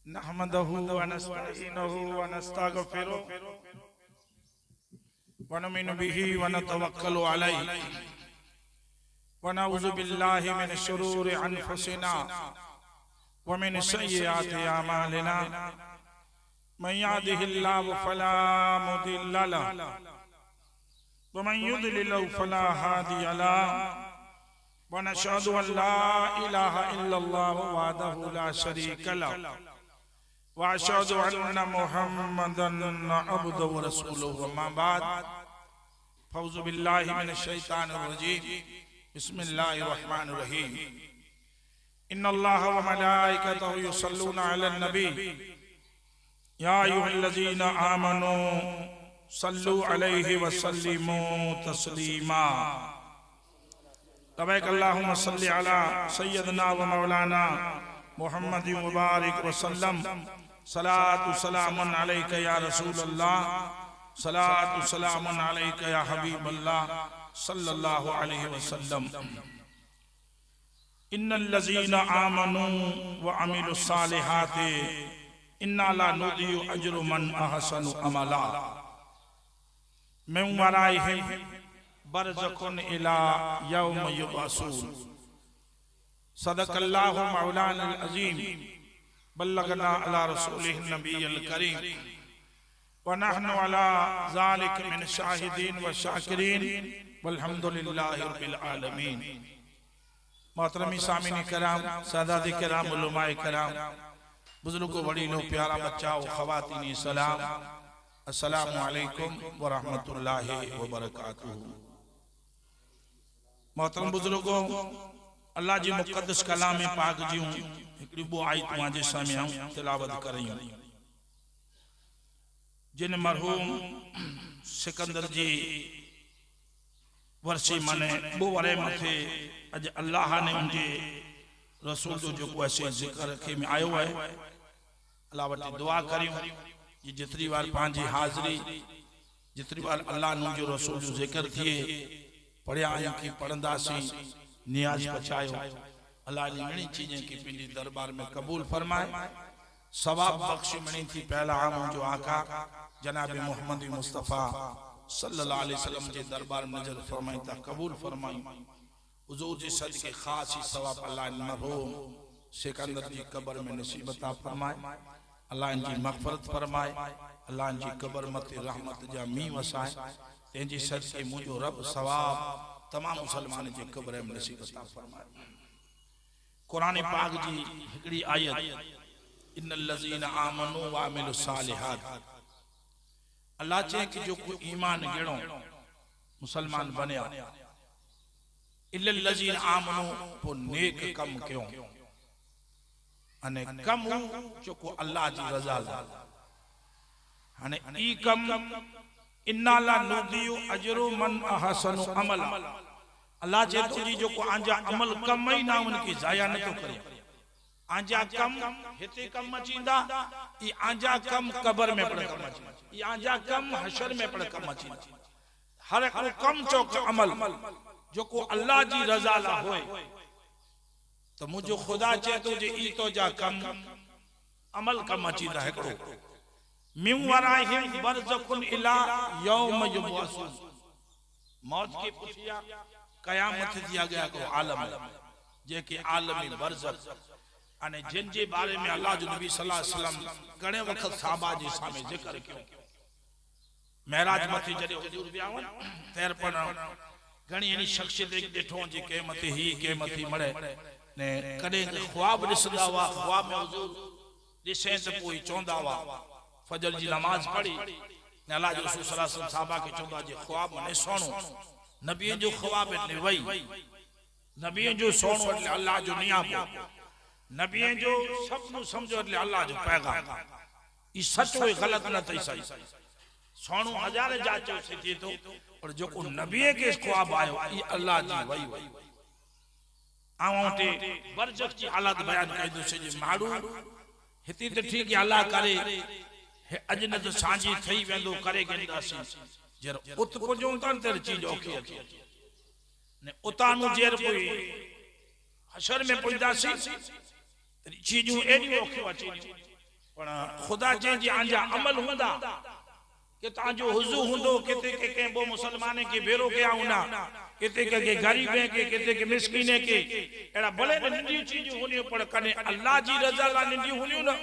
नहमदहु व नस्तईनुहु व नस्तगफिरुहु व नुमिनु बिही व नतवक्कलु अलैहि व नऊज़ु बिल्लाहि मिन शुरूरि अनफुसिना व मिन सय्यिआति अमालिना मन यहदिहिल्लाहु फला मुदिल्ल लहु व मन युद्लिलहु फला हादिय लहु व नशहदु अन ला इलाहा इल्लल्लाहु वहदहु ला शरीका लहु व अशहदु अन्न मुहम्मदन अब्दुहु व रसूलुहु अम्मा बाद फौज़ु बिल्लाहि मिनश शैतानिर रजीम बिस्मिल्लाहिर रहमानिर रहीम इन्नल्लाह व मलाइकतहु युसल्लूना अलन नबी या अय्युहल्लज़ीना आमनू सल्लु अलैहि व सल्लिमू तस्लीमा तबैक अल्लाहुम्मा सल्लि अला सय्यदना व मौलाना मुहम्मद मुबारक वसल्लम सलातु सलामुन अलैका या रसूलल्लाह सलातु सलामुन अलैका या हबीबल्लाह सल्लल्लाहु अलैहि वसल्लम इन्नल लज़ीना आमनू व अमिलुस सालिहाति इन्ना ला नुदियु अज्र मन अहसनु अमला मिन वराइहिम बरज़खुन इला यौम युबअसून सदक़ल्लाहु मौलाना अज़ीम बल्लगना अला रसूलिहि नबिय्यिल करीम व नहनु अला ज़ालिका मिन शाहिदीन व शाकिरीन वल्हम्दुलिल्लाहि रब्बिल आलमीन। मोहतरमी सामीन कराम, सादात कराम, उलमाए कराम, बुजुर्गों, बड़ीलों, प्यारा बच्चाओ, ख़वातीन सलाम, अस्सलामु अलैकुम व रहमतुल्लाहि व बरकातुहू। मोहतरम बुजुर्गों, अल्लाह जी मुक़द्दस कलाम पाक जूं हिकड़ी बो आयत मुंहिंजे साम्हूं आऊं तिलावत करियूं जिन मरहूम सिकंदर जी वर्षी मने बो वरे मथे अज अल्लाह ने उनके रसूल जो जो ऐसे जिक्र रखे में आयो है अल्लाह वटि दुआ करियूं ये जितनी बार पांजी हाज़री जितनी बार अल्लाह ने जो रसूल जो जिक्र थिए पढ़िया आया की पढ़ंदासी नियाज पचायो अल्लाह ने घणी चीजें की पिंडी दरबार में कबूल फरमाए सवाब बख्श मणी थी पहला आम जो आका जनाब मोहम्मद मुस्तफ़ा सल्लल्लाहु अलैहि वसल्लम के दरबार में नजर फरमाई ता कबूल फरमाई हुजूर जी सदके खास ही सवाब अल्लाह ने मरहूम सिकंदर जी कब्र में नसीब अता फरमाए अल्लाह इनकी मग़फ़िरत फरमाए अल्लाह इनकी कब्र मते रहमत जा मी वसाए तेजी सदके मुझो रब सवाब तमाम मुसलमान जे कब्र में नसीब अता फरमाए। कुरान पाक जी हिकड़ी आयत इन्नल लज़ीना आमनू व अमिलुस सालिहात अल्लाह चे कि जो कोई ईमान गिणो मुसलमान बनया इल्लल लज़ीना आमनू पो नेक कम क्यों अने कम जो को अल्लाह जी रज़ा ला हने ई कम इन्ना ला नुदियु अज्रु मन अहसनु अमल अल्लाह जे तुझी जो को आंजा अमल कम ही ना उनकी जाया न तो करे आंजा कम हिते कम मचींदा ई आंजा कम कब्र में पड़ कम मचींदा ई आंजा कम हशर में पड़ कम मचींदा हर को कम चौक अमल जो को अल्लाह जी रजा ला होए तो मुझे खुदा चे तो जे ई तो जा कम अमल कम मचींदा है करो मिन वराइहिम बरज़खुन इला यौम युबअसून मौत की पुछिया कयामत दिया गया को आलम जे के आलमी बरज़ख अने जिन जे बारे में अल्लाह जो नबी सल्लल्लाहु अलैहि वसल्लम घणे वक्त सहाबा जे सामे जिक्र कियो महराज मथे जडे हुजूर विया वन तैर पण घणी एनी शख्सियत एक ॾिठो जे के मथे ही के मथे मड़े ने कदे ख्वाब ॾिसदा हुआ ख्वाब में हुजूर ॾिसे त पोइ चवंदा हुआ फजर जी नमाज पढ़ी ने अल्लाह जो रसूल सल्लल्लाहु अलैहि वसल्लम सहाबा के चवंदा जे ख्वाब ने सोणो नबी जो ख्वाब ने वई नबी जो सोणो એટલે अल्लाह जो नियामो नबी जो सपनो समझो એટલે अल्लाह जो पैगाम ई सच होए गलत न थई सही सोणो हजार जाचो थी तो और जो को नबी के ख्वाब आयो ई अल्लाह जी वई आवते बरज़ख जी हालत बयान कई दो से जे मारू हिते तो ठीक अल्लाह करे अज न तो सांझी थई वेंदो करे गेंदासी जर उत पुजो तन तेर चीज ओके ने उतानु जेर कोई हशर में पुजदासी चीजू एडी ओके अची पण खुदा जे जी आंजा अमल हुंदा कि तांजो हुजू हुंदो किते के बो मुसलमाने के बेरो के आउना किते के गरीबे के किते के मिस्कीने के एड़ा भले नंढी चीज होनी पर कने अल्लाह जी रजा ला नंढी होनी ना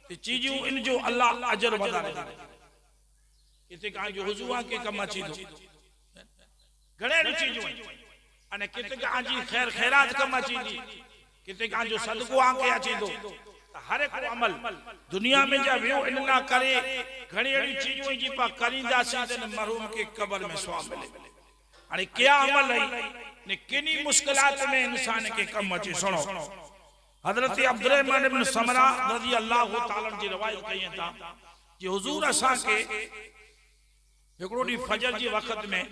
ते चीजू इन जो अल्लाह अजर वधारे किते का जो हुजू आ के कम अची दो घणे चीजू अने किते का आजी खैर खैरात कम अची दी किते का जो सदको आ के अची दो हर एक अमल दुनिया में जा वियो इन ना करे घणी एड़ी चीजों जी पा करिंदा सीधन मरहूम के कब्र में सवाब मिले अरे क्या अमल है ने किनी मुश्किलात में इंसान के कम अचे सुनो हजरत अब्दुर्रहमान इब्न समरा रजी अल्लाह तआला जी रवायत कई था कि हुजूर असा के एकड़ो डी फजर जी वक्त में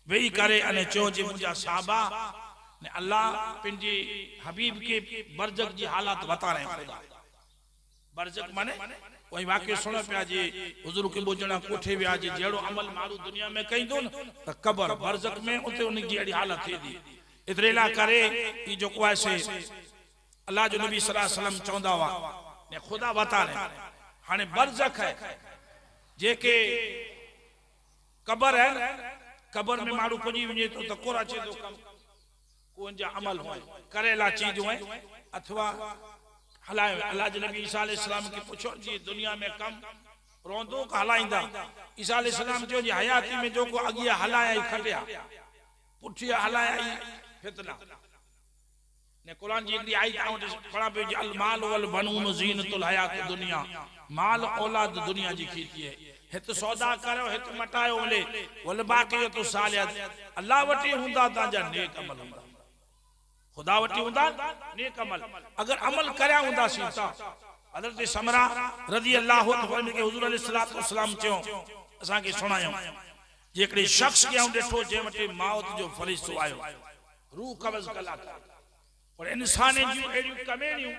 वेई करे अने चो जी मुजा साहबा ने अल्लाह पिंजी हबीब के बरजक जी हालात बता रहे खुदा बरजक माने कोई वाक्य सुन पिया जी हुजूर के बोजना कोठे विया जी जेड़ो अमल मारू दुनिया में कई दो न त कब्र बरजक में उते उन जी एड़ी हालत थी दी इतरेला करे ई जो को ऐसे अल्लाह जो नबी सल्लल्लाहु अलैहि वसल्लम चौंदा वा ने खुदा बता रहे हाने बरजक है जेके कब्र है कब्र में मारू पुजी वने तो कोरा चे दो कम कोन जा अमल हो करेला चीज हो अथवा हलाए अल्लाह जे नबी ईसा अलैहि सलाम के पूछो जी दुनिया में कम रोंदो का हलाइंदा ईसा अलैहि सलाम जो जी हयाती में जो को अगिया हलाया खटिया पुठिया हलाया फितना ने कुरान जी एकड़ी आई आउं पढ़ा पे अल माल वल बनून जीनतुल हयात दुनिया माल औलाद दुनिया जी खीती है हित सौदा करो हित मटायो मिले वल बाकी तो सालियत अल्लाह वटी हुंदा ताजा नेक अमल हुंदा खुदा वटी हुंदा नेक अमल अगर अमल करया हुंदा सीता हजरत समरा रजी अल्लाह तआला के हुजूर अलैहि सलाम चयो असा के सुनायो जेकड़े शख्स के आउं देखो जे वटी मौत जो फरिश्तो आयो रूह कब्ज कला और इंसान जी एडी कमेनियो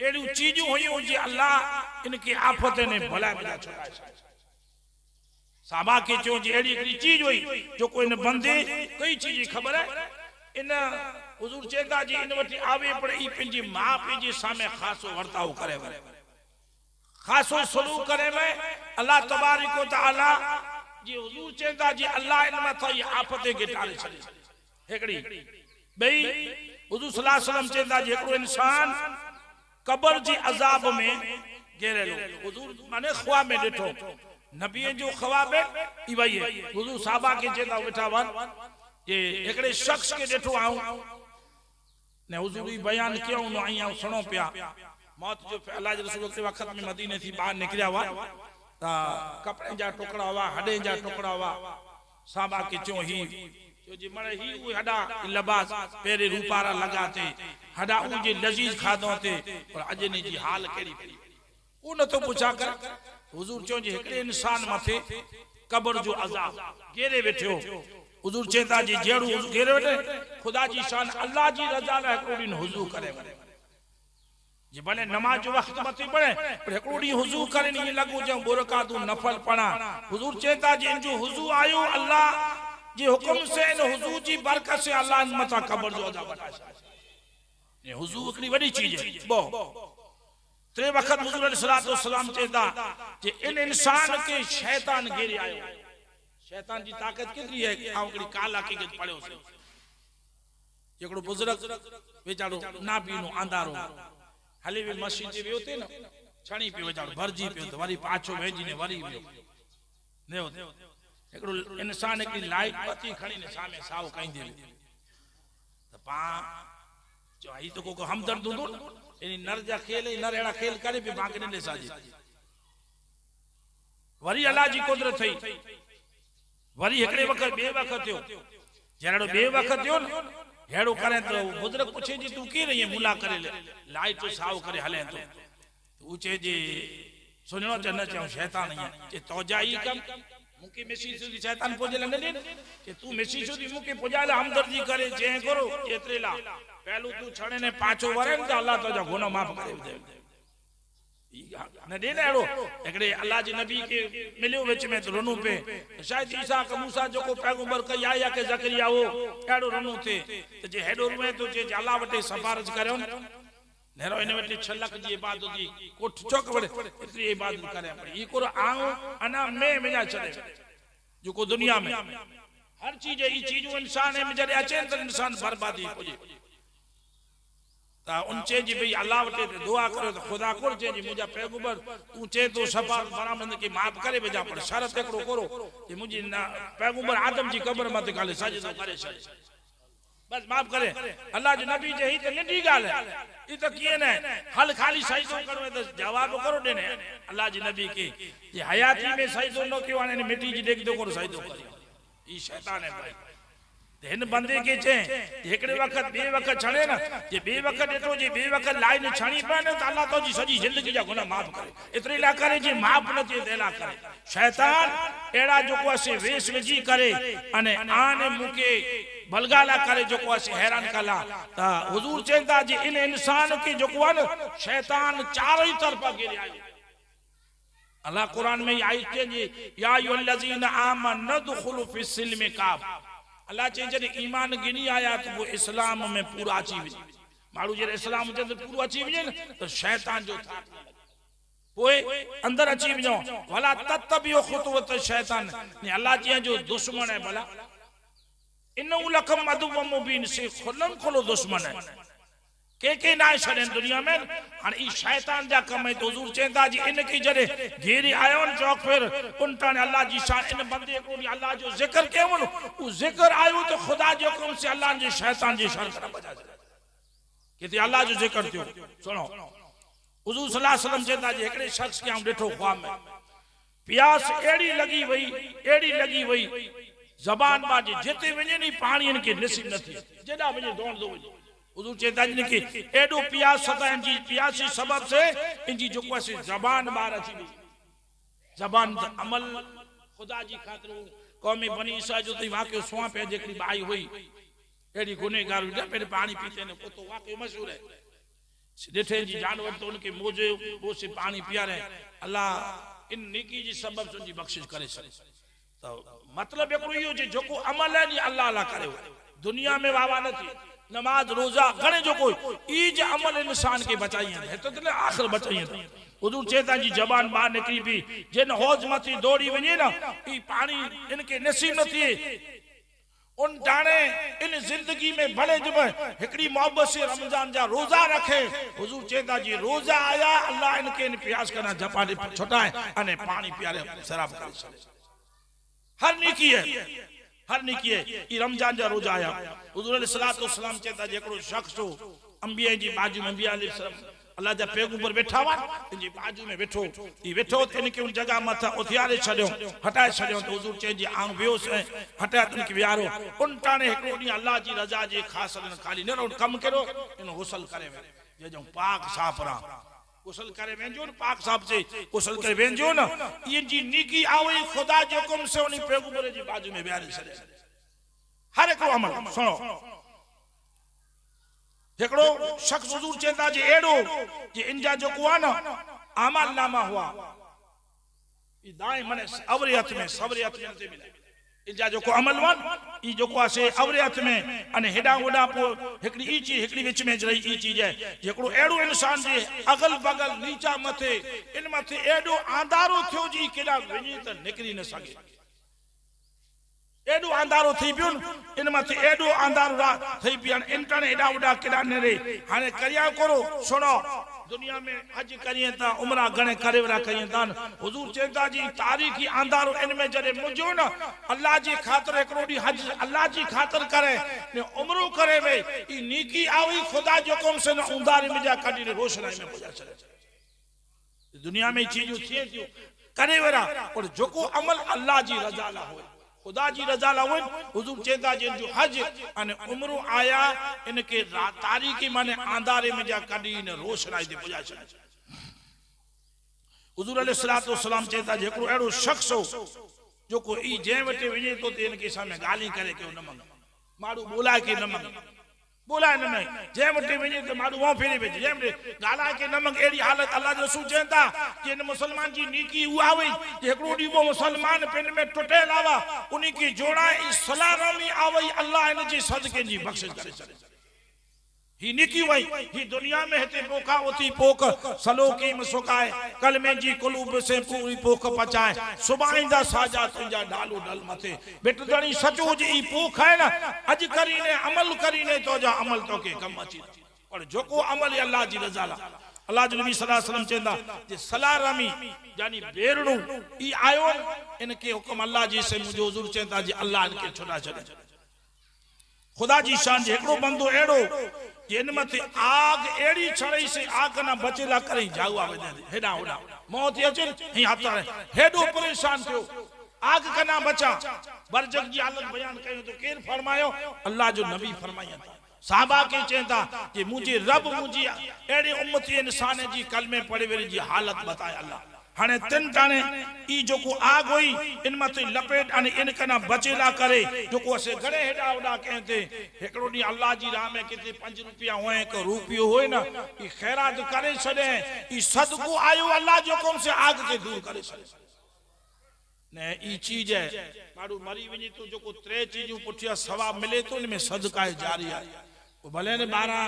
एडी चीजू होयो जे अल्लाह इनके आफत ने भला में छुड़ाए साबा के चो जी एडी चीज हुई जो कोई न बंदे कई चीज खबर है इन हुजूर चेता जी इन वटी आवे पर ई पिंजी मां पिंजी सामे खासो वर्ताव करे खासो सलूक करे में अल्लाह तबारक व तआला जी हुजूर चेता जी अल्लाह इन में थई आफते के टाले छले हेकड़ी बई हुजूर सल्लल्लाहु अलैहि वसल्लम चेता जी एकड़ो इंसान कब्र जी अजाब में घेरेलो हुजूर माने ख्वाब में देखो नबी जो ख्वाब है ई वही है हुजूर साहबा के चेता बैठा वन ये एकड़े शख्स के देखो आऊं ने हुजूर बयान कियो न आया सुनो पिया मौत जो अल्लाह के रसूल के वक्त में मदीने थी बाहर निकलिया हुआ ता कपड़े जा टुकड़ा हुआ हडे जा टुकड़ा हुआ साहबा के चो ही जो जी मरे ही वो हडा लिबास पेरे रूपारा लगाते हडा उ जे लजीज खादो थे और अजनी जी हाल केड़ी पड़ी उ न तो पूछा कर हुजूर चो जी एकड़े इंसान मथे कब्र जो अजाब घेरे बैठो हुजूर चेता जी जेड़ू घेरे बैठे खुदा जी शान अल्लाह जी रजा ला एकड़ो हुजूर करे जे भले नमाज जो वक्त मती पड़े पर एकड़ो हुजूर करे नहीं लगो जो बुरकातु नफल पढ़ा हुजूर चेता जी जो हुजूर आयो अल्लाह जी हुक्म से इन हुजूर जी बरकत से अल्लाह मता कब्र जो अजाब हटाए ये हुजूर एकड़ी बड़ी चीज है बो त्रे वक्त हुजूर अलैहि सलाम चेता जे इन इंसान के शैतान घेरे आयो शैतान जी ताकत कितनी है आउकड़ी काला की पड़े उसे एकड़ो बुजुर्ग बेचारो ना पीनो अंधारो हली भी मस्जिद जे होते ना छणी पे बेचारो भरजी पे तो वरी पाछो भेजी ने वरी वियो ने होते एकड़ो इंसान की लाइट बत्ती खणी ने सामे साव कई दे तो पा जो आई तो को हमदर्द दो इन नर जा खेल नर एड़ा खेल करे पे बागने ले साजी वरी अल्लाह जी कुदरत थई वरी एकड़े वक्त बे वक्त थियो जेड़ो बे वक्त थियो न हेड़ो करे तो बुजुर्ग पूछे जी तू की रही है मुला करे लाइट तो साव करे हले तो ऊंचे जी सुनो जन चाऊ शैतान है जे तोजाई कम मुके मेसी सुदी शैतान पोजे लंगने जे तू मेसी सुदी मुके पोजाले हमदर्दी करे जे करो एतरेला पहलू तू छणे ने पाछो वरे त अल्लाह तोजा गुनाह माफ करे दे न दे ना एड़ो एकड़े अल्लाह जी नबी के मिलियो विच में रोनू पे शायद ईसा का मूसा जो को पैगंबर कया या के जकरिया हो एड़ो रोनू थे तो जे हेडो में तो जे अल्लाह वटे सिफारिश करयो नेरो इन वटि 6 लाख जी इबादत जी कोठ चौक वड़े इतनी इबादत करे पड़ी ई कोर आऊं अना में मजा चले जो को दुनिया में हर चीज ई चीज इंसान में जड़े अचे तो इंसान बर्बादी हो ता उन चे जी भाई अल्लाह वटे दुआ करो तो खुदा कोर चे जी मुजा पैगंबर तू चे तो सफा बरामद के माफ करे बेजा पर शरत एकड़ो करो कि मुजी ना पैगंबर आदम जी कब्र मत गाले सजदो करे छे बस माफ करे अल्लाह जो नबी जे ही तो नंढी गाल है ई तो किए ने हल खाली सजदो करो तो जवाब करो देने अल्लाह जी नबी के ये हयाती में सजदो न कियो ने मिट्टी जी देख दो करो सजदो करे ई शैतान है भाई इन बंदे के चे एकड़े वक्त बे वक्त छणे ना जे बे वक्त एतो जे बे वक्त लाइन छणी पे ने तो अल्लाह तो जी सजी जिंदगी जा गुनाह माफ करे इतरी ला करे जे माफ न थे देला करे शैतान एड़ा जो को से वेश विजी करे अने आने मुके बलगाला करे जो को से हैरान कला ता हुजूर चेंदा जी इन इंसान के जो को न शैतान चारों ही तरफा घेरे आयो अल्लाह कुरान में आई चे जी या अय्युहल्लज़ीना आमनु दुखुलु फिस्सिल्मि काफ अल्लाह चे जने ईमान गिनी आया तो वो इस्लाम में पूरा अची वजे मारू जे इस्लाम जे पूरो अची वजे न तो शैतान जो था पोए अंदर अची वजो भला तत्तबियो खुतवत शैतान ने अल्लाह जे जो दुश्मन है भला इन्नहु लकुम अदुव्वुम मुबीन से खुलन खुलो दुश्मन है के ना छड़न दुनिया में हां ई शैतान जा कम है तो हुजूर चेंदा जी इन की जरे घेरी आयो न चौक फिर उन ताने अल्लाह जी शान इन बंदे को अल्लाह जो जिक्र के वो उ जिक्र आयो तो खुदा जो हुक्म से अल्लाह जी शैतान जी शर कर बजा के अल्लाह जो जिक्र थियो सुनो हुजूर सल्लल्लाहु अलैहि वसल्लम चेंदा जी एकड़े शख्स के हम देखो ख्वाब में प्यास एड़ी लगी वई जबान बाजी जिते वने नहीं पानी इनके नसीब न थी जेडा वने दौड़ दो हुजूर चेता जी कि एडो प्यास सदा जी प्यासी सबब से इनजी जो को से जबान बार अची जबान अमल खुदा जी खातिर कौमी बनी ईसा जो ती वाकई सुआ पे जेकड़ी बाई हुई एडी गुनेगार हुई पे पानी पीते ने तो वाकई मशहूर है देखे जी जानवर तो उनके मोजे वो से पानी पिया रहे अल्लाह इन नेकी जी सबब से जी बख्शिश करे तो मतलब एकड़ो यो जे जो को अमल है नी अल्लाह अल्लाह करे दुनिया में वावा नहीं नमाज रोजा गणे जो कोई ई जे अमल इंसान के बचाई है तो ने आखिर बचाई है हुजूर चेता जी जबान बाहर निकली भी जिन हौज मथी दौड़ी वने ना ई पानी इनके नसीब न थी उन जाने इन जिंदगी में भले जब एकड़ी मोहब्बत से रमजान जा रोजा रखे हुजूर चेता जी रोजा आया अल्लाह इनके इन प्यास करना जपा छटाए अने पानी प्यारे शराब करे हर नेकी है हर नेकी है ई रमजान जा रोजा आया हुजूर अलैहि सलाम चेता जेकड़ो शख्स हो अंबिया जी बाजू में अंबिया अलैहि सलाम अल्लाह जा पैगंबर बैठा हुआ जी बाजू में बैठो ई बैठो इनके उन जगह मथा उथियारे छड्यो हटाए छड्यो तो हुजूर चे जी आंग बेओ से हटाए इनके वियारो उन टाणे एकड़ो डी अल्लाह जी रजा जे खास खाली न कम करो इन हुसल करे जे जो पाक साफ रहा गुसल करे वेंजो न पाक साहब से गुसल करे वेंजो न ये जी नेकी आवे खुदा जो हुक्म से उनी पैगंबर जी बाजू में बयान करे हर एक अमल सुनो जेकड़ो शख्स हुजूर चेंदा जे एडो जे इंजा जो को न अमल नामा हुआ ई दाएं मने अवरियत में सवरियत में ते मिले इंजा जो को अमल वन ई जो को से अवरियत में अने हेडा ओडा पो एकड़ी ई चीज एकड़ी विच में रही ई चीज है जेकड़ो एडो इंसान जे अगल बगल नीचा मथे इन मथे एडो आंधारो थियो जी केडा वनी त निकरी न सके एडो आंधारो थी पियो इन मथे एडो आंधारो थई पियन इंटरनेट एडा ओडा केडा न रे हाने करिया करो सुनो दुनिया में हज करिए ता उमरा गणे करे वरा करिए ता हुजूर चेंदा जी तारीखी आंधारो इन में जरे मुजो न अल्लाह जी खातिर एकरो डी हज अल्लाह जी खातिर करे ने उमरो करे वे ई नेकी आवी खुदा जो हुक्म से न उंधारे में जा कडी ने रोशनाई में पहुंचा चले दुनिया में चीजू थिए थियो करे वरा और जोको अमल अल्लाह जी रजा ला होए खुदा जी रजा ला होए हुजूर चेंदा जी जो हज अने उमरो आया इनके तारीखी माने आंधारे में जा कडी ने रोशनाई दे पहुंचा चले हुजूर अलैहि सलाम चेंदा जी एकरो एडो शख्स हो जो को ई जे वटे वने तो इनके सामने गाली करे के न मंग मारू बोला के न मंग बोला न मैं जे वटे वने तो मारू वो फेरे भेज जे गाला के न मंग एडी हालत अल्लाह जो रसूल चेंदा कि न मुसलमान जी नेकी हुआ वे एकरो डी वो मुसलमान पिन में टुटे लावा उनी की जोड़ा ई सलामी आवई अल्लाह इन जी सदके जी बख्शिश करे ही निकी वई ही दुनिया में हते पोखा उथी पोख सलोकी में सुकाए कलमे जी कुलूब से पूरी पोख पचाए सुबाइंदा साजा तुंजा डालू डल मथे बेट दणी सचो जी ई पोख है ना अज करीने अमल करीने तो जा अमल तो के कम अची और जोको अमल अल्लाह जी रजा ला अल्लाह जो नबी सल्लल्लाहु अलैहि वसल्लम चेंदा जे सलाह रमी यानी बेरड़ू ई आयो इनके हुक्म अल्लाह जी से मुझे हुजूर चेंदा जी अल्लाह इनके छुड़ा छड़े खुदा जी शान जे एकड़ो बंदो एड़ो जिन मथे आग एड़ी छड़ई से आग ना बचेला करे जावा वदे हेडा होडा मौत अचे ही हाथ हेडो परेशान थियो आग कना बचा बरजक जी हालत बयान कयो तो केर फरमायो अल्लाह जो नबी फरमाया साहबा के चेंदा कि मुझे रब मुझी एड़े उम्मती इंसान जी कलमे पढ़े वेरी जी हालत बताए अल्लाह हाने तिन टाने ई जो को आग हुई इन मथे लपेट अने इन कना बचेला करे जो को से घणे हेडा होडा कहते एकड़ो नी अल्लाह जी राह में किते 5 रुपया होए को रुपयो होए ना ई खैरात करे छडे ई सदको आयो अल्लाह जो कोम से आग के दूर करे छडे ने ई चीज है मारू मरी वनी तो जो को 3 चीजू पुठिया सवाब मिले तो इनमें सदका जारी है वो भले ने 12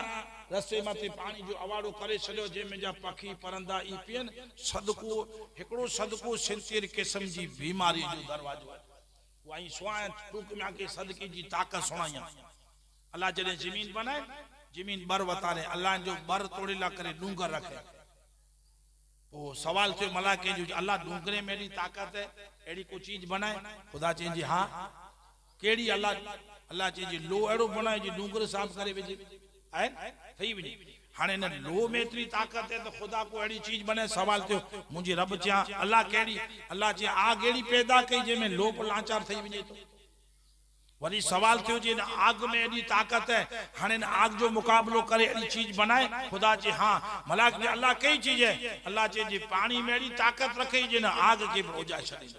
रस्ते मथे पानी जो अवाड़ो करे छड़ो जे में जा पखी परंदा ई पियन सदको एकड़ो सदको 70 किस्म जी बीमारी जो दरवाजो है वही सुआए टूक में के सदके जी ताकत सुनाया अल्लाह जने जमीन बनाए जमीन बर वतारे अल्लाह जो बर तोड़ेला करे डूंगर रखे ओ सवाल थे मलाके जो अल्लाह डूंगरे में दी ताकत है एड़ी को चीज बनाए खुदा चें जी हां केड़ी अल्लाह चें जी लो एड़ो बनाए जी डूंगर साफ करे वेजे है थई वनी हाने न लो में इतनी ताकत है तो खुदा को एड़ी चीज बने सवाल थियो मुझे रब चा अल्लाह केड़ी अल्लाह चे आग एड़ी पैदा कई जे में लो लाचार थई वने तो वरी सवाल थियो जे आग में एड़ी ताकत है हाने न आग जो मुकाबलो करे एड़ी चीज बनाए खुदा चे हां मलाक ने अल्लाह कई चीज है अल्लाह चे जी पानी में एड़ी ताकत रखे जे न आग के रोजा छड़े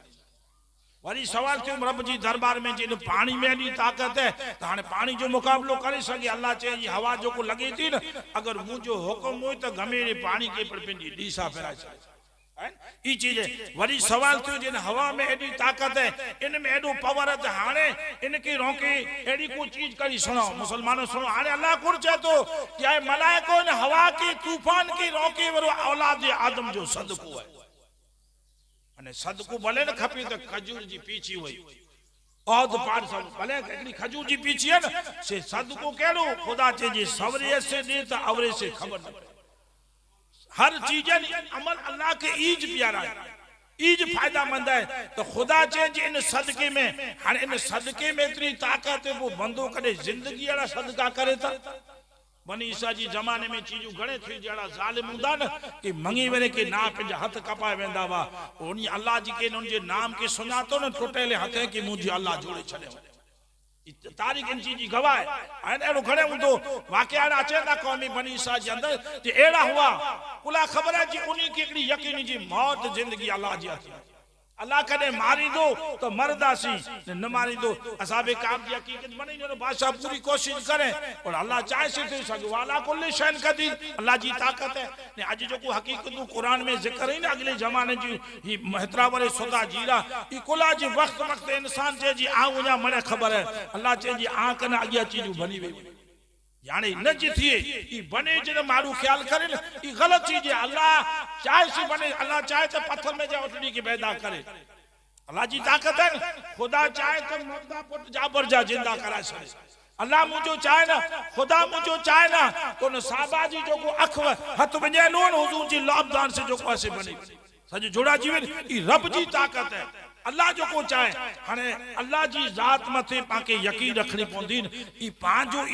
वरी सवाल थियो रब जी दरबार में जिन पानी में एडी ताकत है तो हाने पानी जो मुकाबलो करे सके अल्लाह चे जी हवा जो को लगे थी न अगर मुझो हुक्म हो तो गमेरे पानी के पर पेंडी डीसा फेरा है ई चीज है वरी सवाल थियो जिन हवा में एडी ताकत है इनमें एडो पावर है हाने इनके रोके एडी को चीज करी सुनो मुसलमानों सुनो हाने अल्लाह कुर चाहे तो क्या मलाइकों ने हवा की तूफान की रोके वरो औलाद आदम जो सदको है अने सदको भले न खपे तो खजूर जी पीछी हुई औद पार सब भले एकड़ी खजूर जी पीछी है ना से सदको केड़ो खुदा चे जी सवरे से दे तो अवरे से खबर न हर चीज अमल अल्लाह के ईज प्यारा है ईज फायदामंद है तो खुदा चे जी इन सदके में हर इन सदके में इतनी ताकत है वो बंदो करे जिंदगी वाला सदका करे था बनी ईसा जी जमाने में चीजू घणे थी जड़ा जालिम हुंदा न कि मंगी वने के ना पे हाथ कपाए वेंदा वा ओनी अल्लाह जी के उन जे नाम के सुनातो न टुटेले हथे कि मुझे अल्लाह जोड़े छड़े तारीख इन चीज गवाह है एड़ो घणे हुंदो वाकया अचेंदा कौमी बनी ईसा जे अंदर जे एड़ा हुआ कुला खबर है जी उनी की एकड़ी यकीनी जी मौत जिंदगी अल्लाह जी हथ अल्लाह कदे मारी दो तो मरदासी न मारी दो असाबे काम की हकीकत बनी जो बादशाह पूरी कोशिश करे और अल्लाह चाहे से तो सके वाला कुल शैन कदीर अल्लाह जी ताकत है ने आज जो को हकीकत कुरान में जिक्र है ना अगले जमाने जी ही महतरा वरे सुदा जीरा ई कुला जी वक्त वक्त इंसान जे जी आ वना मने खबर है अल्लाह जे जी आ कने अगिया चीज बनी वे यानी न जिथिए ई बने जे मारू ख्याल करे न ई गलत चीज है अल्लाह चाहे से बने अल्लाह चाहे तो पत्थर में जा उठनी की पैदा करे अल्लाह जी ताकत है खुदा चाहे तो मुर्दा पुट जाबर जा जिंदा करा सके अल्लाह मुझो चाहे ना खुदा मुझो चाहे ना तो न साहबा जी जो को अख हथ वने लोन हुजूर जी लाभदान से जो को ऐसे बने सज जोड़ा जीवन ई रब जी ताकत है अल्लाह जो को चाहे हने अल्लाह जी जात मथे पाके यकीन रखनी पौंदी ई पांचो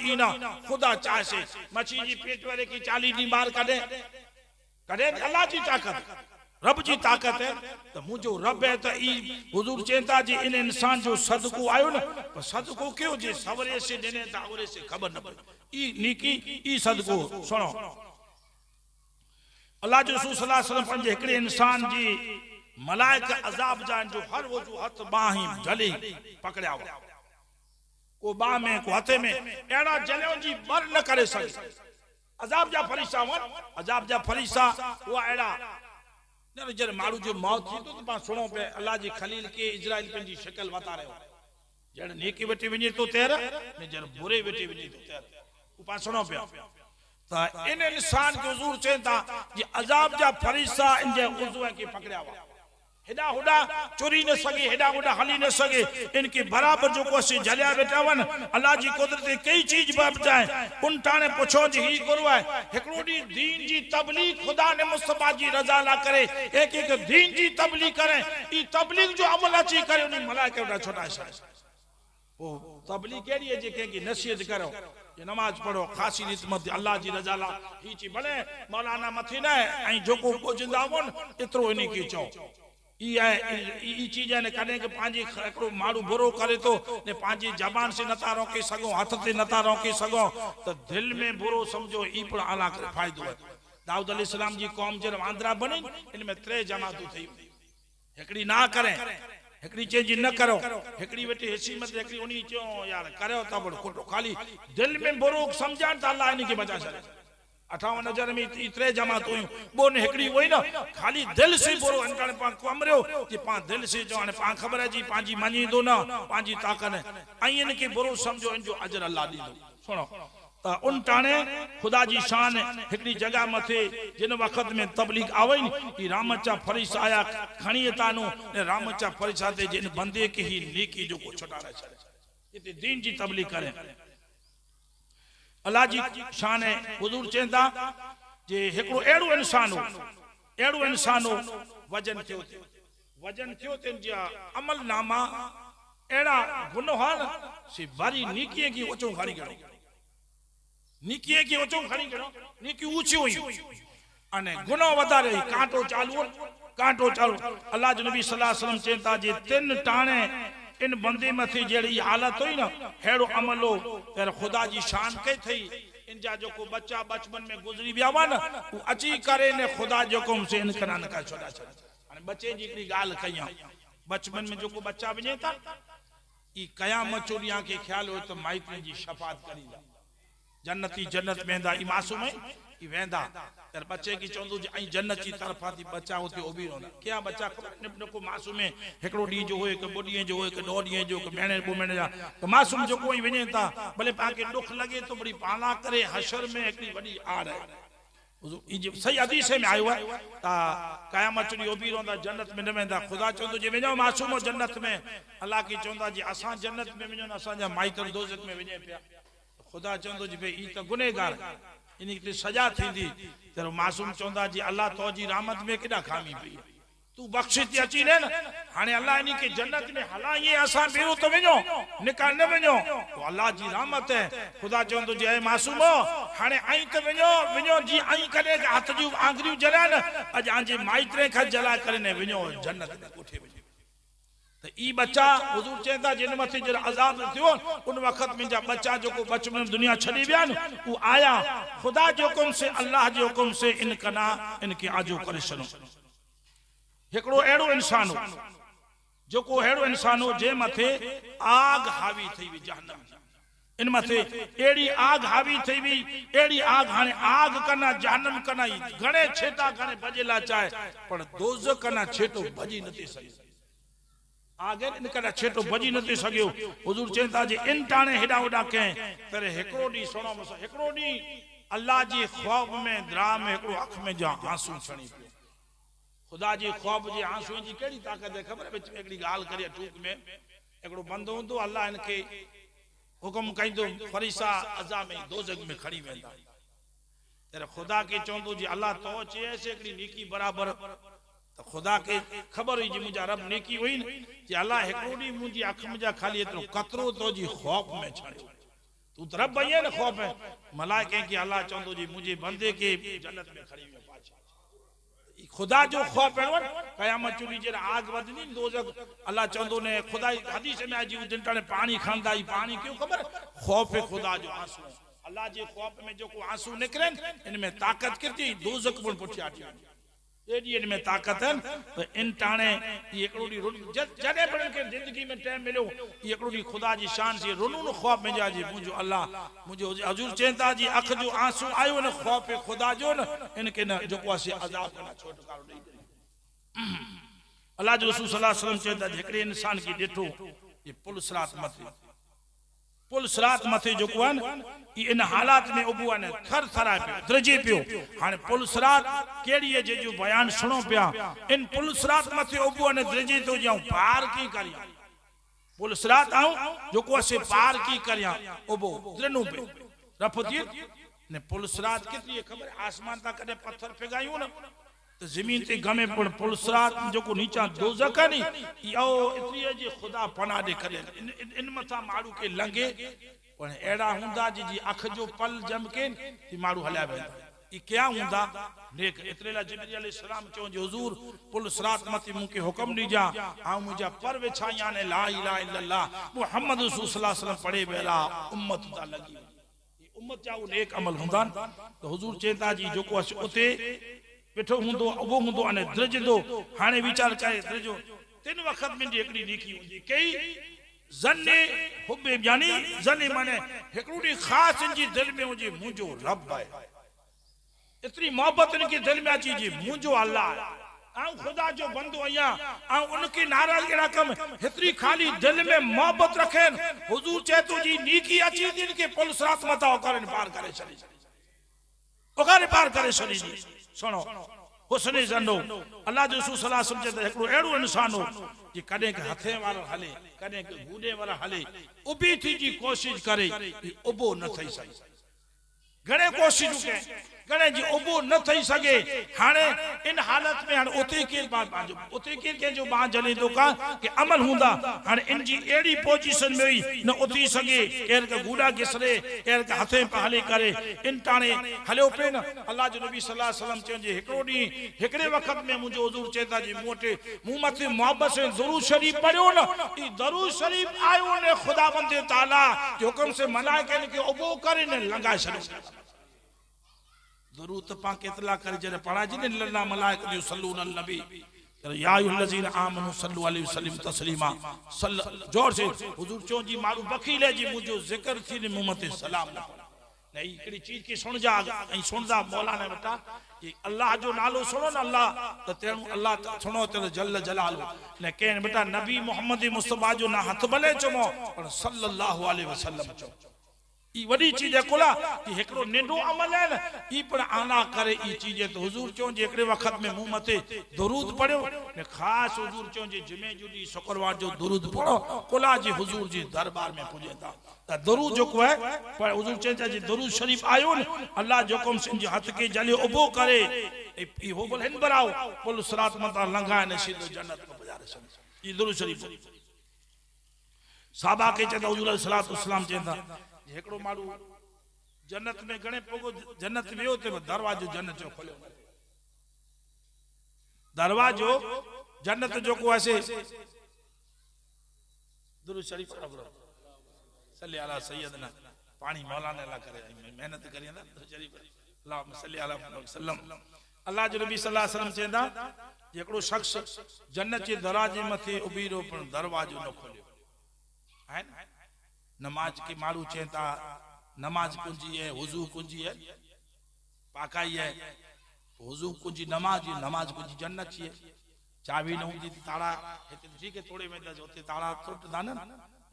ई ना खुदा चाहे से मछी जी पेट वाले की 40 दी मार कदे कदे अल्लाह जी ताकत रब जी ताकत है तो मुझो रब है तो ई हुजूर चेंता जी इन इंसान जो सदको आयो ना तो सदको क्यों जे सवरे से देने ता औरे से खबर न पड़ी ई नीकी ई सदको सुनो अल्लाह जो रसूल सल्लल्लाहु अलैहि वसल्लम पंजे एकड़े इंसान जी मलाइका अजाब जान जो हर वो जो हथ बाही जली पकड़या को बा में को हथे में एड़ा जलियो जी बर न करे सके अजाब जा फरिश्ता वन अजाब जा फरिश्ता वो एड़ा न जर मारू जो मौत थी तो पा सुनो पे अल्लाह जी खलील के इजराइल पे जी शक्ल बता रहे हो जड़ नेकी बेटी वनी तो तेरा ने जर बुरे बेटी वनी तो तेरा ऊपर सुनो पिया ता इन इंसान के हुजूर चेता जे अजाब जा फरिश्ता इन जे उज़्व के पकड़या हुआ हेडा हुडा चोरी न सके हेडा हुडा हली न सके इनके बराबर जो कोसी जलिया बेटा वन अल्लाह जी कुदरत कई चीज बाप जाए उन टाणे पुछो जी ही गुरु है एकड़ो दी दीन जी तबलीग खुदा ने मुस्तफा जी रजा ला करे एक एक दीन जी तबलीग करे ई तबलीग जो अमल अची करे उन मलाइका उड़ा छोटा सा वो तबलीग केड़ी है जे की नसीहत करो ये नमाज पढ़ो खासी निस्मत अल्लाह जी रजा ला ही ची भले मौलाना मथी न आई जोको पोजिंदा वन इतरो इनी की चो ई चीज ने कने के पांजी एकड़ो मारू बुरो करे तो ने पांजी जबान से नता रोके सगो हाथ से नता रोके सगो तो दिल में बुरो समझो ई पर आला कर फायदो है दाऊद अलैहिस्सलाम जी कौम जब आंद्रा बनी इनमें 3 जमातूं थई एकड़ी ना करे एकड़ी चेंज न करो एकड़ी बेटी हिसी मत एकड़ी उनी चो यार करो त बड़ खोटो खाली दिल में बुरो समझान त अल्लाह इनके बचा छे 58,000 में 3 जमात हुई बोन हेकड़ी वही ना खाली दिल से बोलो अनकण पा कमरियो कि पा दिल से जो ने पा खबर है जी पांजी मनी दो ना पांजी ताकत है आइन के बुरो समझो इन जो अजर अल्लाह दी दो सुनो ता उन टाणे खुदा जी शान हेकड़ी जगह मथे जिन वक्त में तबलीग आवई कि रामचा फरिश्ता आया खणी तानो ने रामचा फरिश्ता ते जिन बंदे के ही नेकी जो को छुटा रहे इते दीन जी तबलीग करे अल्लाह जी शान है हुजूर चेंदा जे हेकड़ो एड़ो इंसान हो वजन थियो तिन जा अमल नामा एड़ा गुनाह से बारी नेकी की ओचो खणी करो नेकी की ओचो खणी करो नेकी ऊंची हुई अने गुनाह वधारे कांटो चालू अल्लाह जो नबी सल्लल्लाहु अलैहि वसल्लम चेंदा जे 3 टाणे इन बंदे मथे जेड़ी हालत हुई ना हेड़ो अमल हो तेरे खुदा जी शान के थई इन जा जो को बच्चा बचपन में गुजरी बिया वा ना वो अची करे ने खुदा जो हुकुम से इन कना न का छोड़ा अने बच्चे जी की गाल कया बचपन में जो को बच्चा बने था ई कयामत चोरिया के ख्याल हो तो माइक जी शफात करींदा जन्नती जन्नत में दा ई मासूम है ई वेंदा तर बच्चे की चोंदू जी आई जन्नत की तरफ आती बच्चा होते ओबी रोना क्या बच्चा न को मासूम है एकड़ो डी जो होए के बोडी जो होए के डोडी जो के महीने 2 महीने जा तो मासूम जो कोई वने ता भले पाके दुख लगे तो बड़ी पाला करे हशर में एकड़ी बड़ी आड़ है ई जो सही हदीस में आयो है ता कयामत चोरी ओबी रोंदा जन्नत में न वेंदा खुदा चोंदो जे वनो मासूम जन्नत में अल्लाह की चोंदा जी असा जन्नत में वनो असा जा माइतर दोजख में वने पिया खुदा चोंदो जी भई ई तो गुनहगार इनकी ते सजा थींदी तेरो मासूम चोंदा जी अल्लाह तो जी रहमत में केडा खामी पई तू बख्शिश थी अची ने हाने अल्लाह इनी के जन्नत में हला ये असा बेरो तो वनो निकाल न वनो तो अल्लाह जी रहमत है खुदा चोंदो जी ए मासूमो हाने आई तो वनो जी आई करे हाथ जी आंगरियूं जलान अज आंजे माइत्रे खा जला करे ने वनो जन्नत में कोठे वनो तो ई बच्चा हुजूर चेंदा जिन मथे जो अजाब थियो उन वक्त में जा बच्चा जो को बचपन में दुनिया छड़ी बियान वो आया खुदा जो हुकुम से अल्लाह जो हुकुम से इनकना इनके आजो करे छनो एकड़ो एड़ो इंसान हो जो को एड़ो इंसान हो जे मथे आग हावी थई वी जहन्नम इन मथे एड़ी आग हावी थई वी एड़ी आग हाने आग कना जहन्नम कना घणे छेटा घणे बजेला चाहे पर दोज़ख कना छेटो भजी नथी सके आगे इनका छेटो बजी नथी सकियो हुजूर चेंदा जे इन टाणे हेडा होडा के तेरे हेकड़ो डी सोनो मसो हेकड़ो डी अल्लाह जी ख्वाब में द्रा में हेकड़ो अख में जा आंसू छणी पियो खुदा जी ख्वाब जी आंसू जी केड़ी ताकत है खबर है एकड़ी गाल करे टूक में एकड़ो बंदो हुंदो अल्लाह इनके हुकुम कइंदो फरिश्ता अज़ा में दोज़ख में खड़ी वेंदा तेरे खुदा के चोंदो जी अल्लाह तो चे ऐसे एकड़ी नेकी बराबर तो खुदा के खबर हुई जी मुझा रब नेकी हुई न जी अल्लाह हेकड़ी मुझी अख में जा खाली एतरो कतरो तो जी खौफ में छड़ियो तू तो रब है न खौफ है मलाइके की अल्लाह चोंदो जी मुझे बंदे के जन्नत में खड़ी में पाछा खुदा जो खौफ है कयामत चुरी जे आग वदनी दोज़ख अल्लाह चोंदो ने खुदा हदीस में आज दिन टाणे पानी खांदा ही पानी क्यों खबर खौफ है खुदा जो आंसू अल्लाह जे खौफ में जो को आंसू निकरन इनमें ताकत कितनी दोज़ख पर पुठिया एडी में ताकत है तो इन टाणे एकड़ो डी जदे बड़न के जिंदगी में टाइम मिलो एकड़ो डी खुदा जी शान से रुनून खौफ में जा जी मुझो अल्लाह मुझो हजूर चेंदा जी अख जो आंसू आयो न खौफ खुदा जो न इनके न जो को से अजाब ना छोटकारो दे अल्लाह जो रसूल सल्लल्लाहु अलैहि वसल्लम चेंदा एकड़े इंसान की डिठो ये पुल सिरात मथे पुल सिरात मथे जो को इन हालात में उबो ने थर थराए पे द्रजे पियो हाने पुल सिरात केड़ी जे जो बयान सुनो पिया इन पुल सिरात मथे उबो ने द्रजे तो जाऊं पार की करिया पुल सिरात आऊं जो को से पार की करिया उबो द्रनु पे रफती ने पुल सिरात कितनी खबर आसमान ता कदे पत्थर फेगायूं ना तो जमीन ते गमे पण पुल सिरात जो को नीचा दोजख नी यो इतनी जे खुदा पना दे करे इन मथा मारू के लंगे पण एड़ा हुंदा जी अख जो पल जमके ती मारू हल्या वेंदा ई क्या हुंदा नेक इतरेला जिब्रील अलैहिस्सलाम चो जो हुजूर पुल सिरात मथे मुके हुक्म दीजा आ मुजा पर विछाया ने ला इलाहा इल्लल्लाह मुहम्मद रसूल सल्लल्लाहु अलैहि वसल्लम पढ़े बेला उम्मत दा लगी ई उम्मत जा नेक अमल हुंदा तो हुजूर चेता जी जो को उते बैठो हुंदो वो हुंदो अने द्रजदो हाने विचार करे द्रजो तीन वक्त में एकड़ी नेकी हुंदी कई जन्ने हुब्बे यानी जन्ने माने एकड़ी खास इनजी दिल में हुजे मुजो रब है इतनी मोहब्बत इनके दिल में अची जी मुजो अल्लाह आ खुदा जो बंदो आया आ उनकी नाराज केड़ा कम इतनी खाली दिल में मोहब्बत रखेन हुजूर चेतो जी नेकी अची दिन के पुल सिरात मता ओकरन पार करे चली ओकरे पार करे चली सुनो हुस्न जन्नो अल्लाह जो रसूल सल्लल्लाहु अलैहि वसल्लम एकड़ो एड़ो इंसान हो कि कदे के हथे वाला हले कदे के गूडे वाला हले उबी थी जी कोशिश करे उबो न थई सके घणे कोशिशूं के घणे जी उबो न थई सके हाने इन हालत में हाने उते के बात बाजो उते के जो बात जले तो का कि अमल हुंदा हाने इन जी एड़ी पोजीशन में हुई न उती सके केर के गूडा गिसरे केर के हथे पहले करे इन ताने हलियो पे न अल्लाह जो नबी सल्लल्लाहु अलैहि वसल्लम चो जी एकड़ो दी एकड़े वक्त में मुजो हुजूर चेता जी मोटे मुंह मथे मोहब्बत से दरूद शरीफ पढ़ियो न ई दरूद शरीफ आयो ने खुदावंद तआला जो हुक्म से मलाइका के उबो करे ने लंगा छड़ो दरूद पा केतला करे जरे पढ़ा जी ने अल्लाह मलाइका जो सल्लल्लाहु अलैहि नबी या अय्युहल्लज़ीना आमनू सल्लु अलैहि वसल्लम तस्लीमा जोर से हुजूर चो जी मारू बखीले जी मुजो जिक्र थी ने मुंह मथे सलाम नहीं एकड़ी चीज की सुन जा ऐ सुन जा मौलाना बेटा कि अल्लाह जो नालो सुनो न अल्लाह तो तेनु अल्लाह सुनो तेरे जल्ल जलालु ने केन बेटा नबी मोहम्मद मुस्तफा जो ना हथ भले चमो पर सल्लल्लाहु अलैहि वसल्लम चो ई वडी चीज है कोला कि एकड़ो नेडो अमल है न ई पर आना करे ई चीज तो हुजूर चो जे एकड़े वक्त में मुंह मथे दरूद पढ़ो ने खास हुजूर चो जे जुमे जुडी शुक्रवार जो दरूद पढ़ो कोला जी हुजूर जी दरबार में पुजेता ता दरूद जो को है पर हुजूर चेता जी दरूद शरीफ आयो न अल्लाह जो हुक्म से जे हाथ के जले उबो करे ई हो बोल हिन बराओ पुल सिरात मता लंघा ने सीधो जन्नत में बजारे सन ई दरूद शरीफ साहबा के चेता हुजूर सल्लल्लाहु अलैहि वसल्लम चेता एकड़ो मारू जन्नत में गणे पोगो जन्नत में होते दरवाजो जन्नत जो खोलो दरवाजो जन्नत जो को ऐसे दुरूद शरीफ पढ़ो सल्ली अला सय्यदना पानी मौलाना ला करे मेहनत करिए ना दुरूद शरीफ अल्लाहुम्मा सल्ली अला मुहम्मद सल्लम अल्लाह जो नबी सल्लल्लाहु अलैहि वसल्लम चेंदा एकड़ो शख्स जन्नत जे दरवाजे मथे उबीरो पण दरवाजो न खोलियो है ना नमाज की मारू चेता नमाज कुंजी है वजू कुंजी है पाकाई है वजू कुंजी नमाज कुंजी जन्नत है चाबी न हुंदी ताला ठीक है थोड़े में होते ताला टूट दान